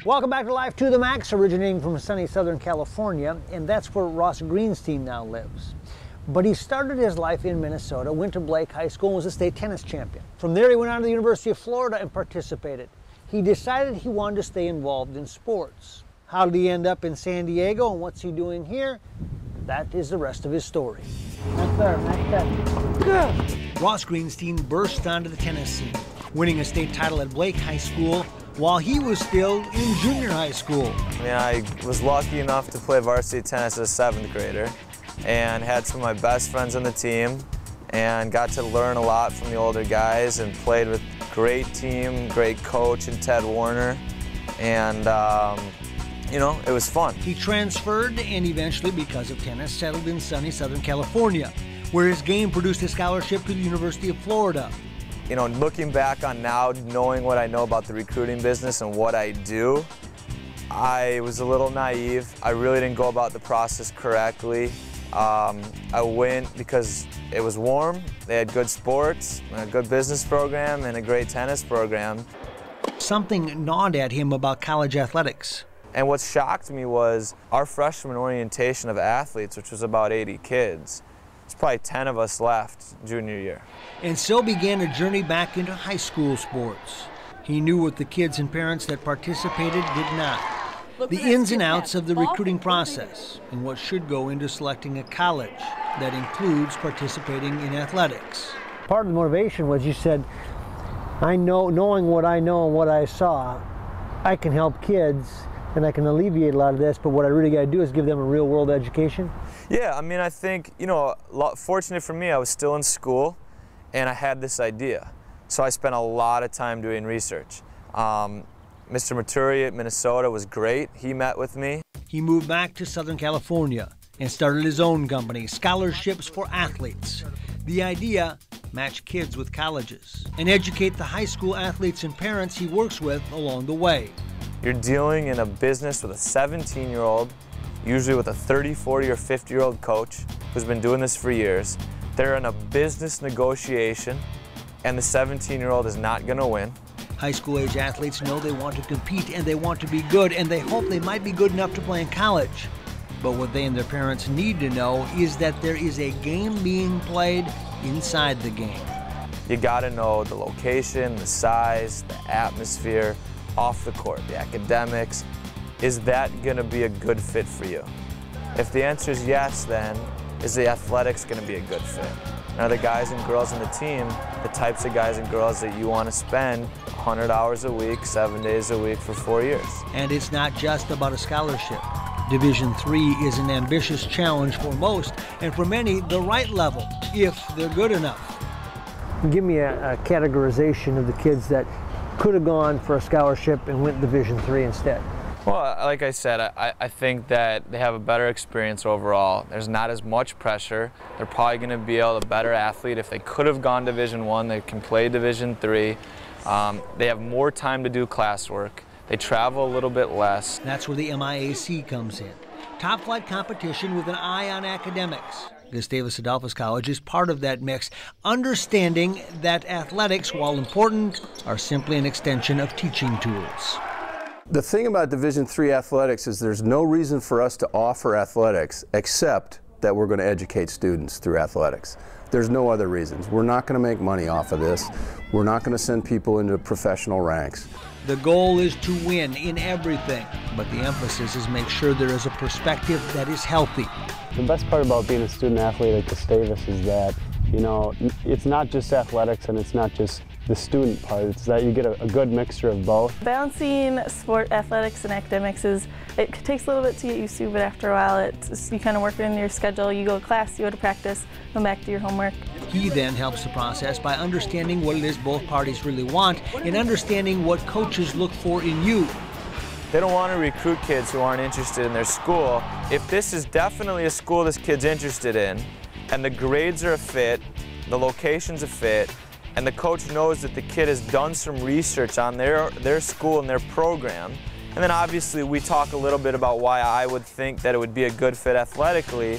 Welcome back to Life to the Max, originating from sunny Southern California, and that's where Ross Greenstein now lives. But he started his life in Minnesota, went to Blake High School, and was a state tennis champion. From there, he went on to the University of Florida and participated. He decided he wanted to stay involved in sports. How did he end up in San Diego, and what's he doing here? That is the rest of his story. Next serve, next serve. Good. Ross Greenstein burst onto the tennis scene, winning a state title at Blake High School while he was still in junior high school. I was lucky enough to play varsity tennis as a 7th grader and had some of my best friends on the team and got to learn a lot from the older guys and played with a great team, great coach in Ted Warner, and it was fun. He transferred and eventually, because of tennis, settled in sunny Southern California, where his game produced a scholarship to the University of Florida. Looking back on now, knowing what I know about the recruiting business and what I do, I was a little naive. I really didn't go about the process correctly. I went because it was warm, they had good sports, a good business program, and a great tennis program. Something gnawed at him about college athletics. And what shocked me was our freshman orientation of athletes, which was about 80 kids. There's probably 10 of us left junior year. And so began a journey back into high school sports. He knew what the kids and parents that participated did not. The ins and outs of the recruiting process and what should go into selecting a college that includes participating in athletics. Part of the motivation was you said, knowing what I know and what I saw, I can help kids and I can alleviate a lot of this, but what I really got to do is give them a real world education. Yeah, I think, fortunate for me, I was still in school and I had this idea. So I spent a lot of time doing research. Mr. Maturi at Minnesota was great. He met with me. He moved back to Southern California and started his own company, Scholarships for Athletes. The idea, match kids with colleges and educate the high school athletes and parents he works with along the way. You're dealing in a business with a 17-year-old, usually with a 30, 40, or 50-year-old coach who's been doing this for years. They're in a business negotiation, and the 17-year-old is not going to win. High school age athletes know they want to compete and they want to be good, and they hope they might be good enough to play in college. But what they and their parents need to know is that there is a game being played inside the game. You got to know the location, the size, the atmosphere, off the court, the academics. Is that going to be a good fit for you? If the answer is yes, then is the athletics going to be a good fit? And are the guys and girls on the team the types of guys and girls that you want to spend 100 hours a week, 7 days a week for 4 years? And it's not just about a scholarship. Division III is an ambitious challenge for most, and for many, the right level, if they're good enough. Give me a categorization of the kids that could have gone for a scholarship and went Division III instead. Well, like I said, I think that they have a better experience overall. There's not as much pressure. They're probably going to be a better athlete. If they could have gone Division I, they can play Division III. They have more time to do classwork. They travel a little bit less. That's where the MIAC comes in. Top flight competition with an eye on academics. Gustavus Adolphus College is part of that mix, understanding that athletics, while important, are simply an extension of teaching tools. The thing about Division III athletics is there's no reason for us to offer athletics except that we're going to educate students through athletics. There's no other reasons. We're not going to make money off of this. We're not going to send people into professional ranks. The goal is to win in everything, but the emphasis is make sure there is a perspective that is healthy. The best part about being a student athlete at Gustavus is that, it's not just athletics and it's not just the student part. It's that you get a good mixture of both. Balancing sport, athletics, and academics it takes a little bit to get used to, but after a while you kind of work it into your schedule. You go to class, you go to practice, come back to your homework. He then helps the process by understanding what it is both parties really want and understanding what coaches look for in you. They don't want to recruit kids who aren't interested in their school. If this is definitely a school this kid's interested in, and the grades are a fit, the location's a fit, and the coach knows that the kid has done some research on their school and their program, and then obviously we talk a little bit about why I would think that it would be a good fit athletically.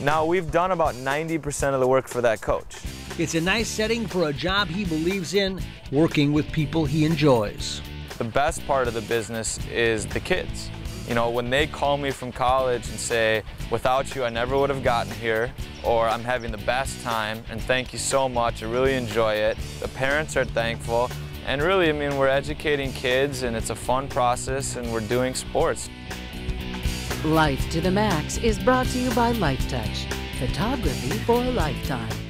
Now we've done about 90% of the work for that coach. It's a nice setting for a job he believes in, working with people he enjoys. the best part of the business is the kids. You know, when they call me from college and say, without you I never would have gotten here, or I'm having the best time and thank you so much, I really enjoy it. The parents are thankful, and really, I mean, we're educating kids and it's a fun process and we're doing sports. Life to the Max is brought to you by Life Touch, photography for a lifetime.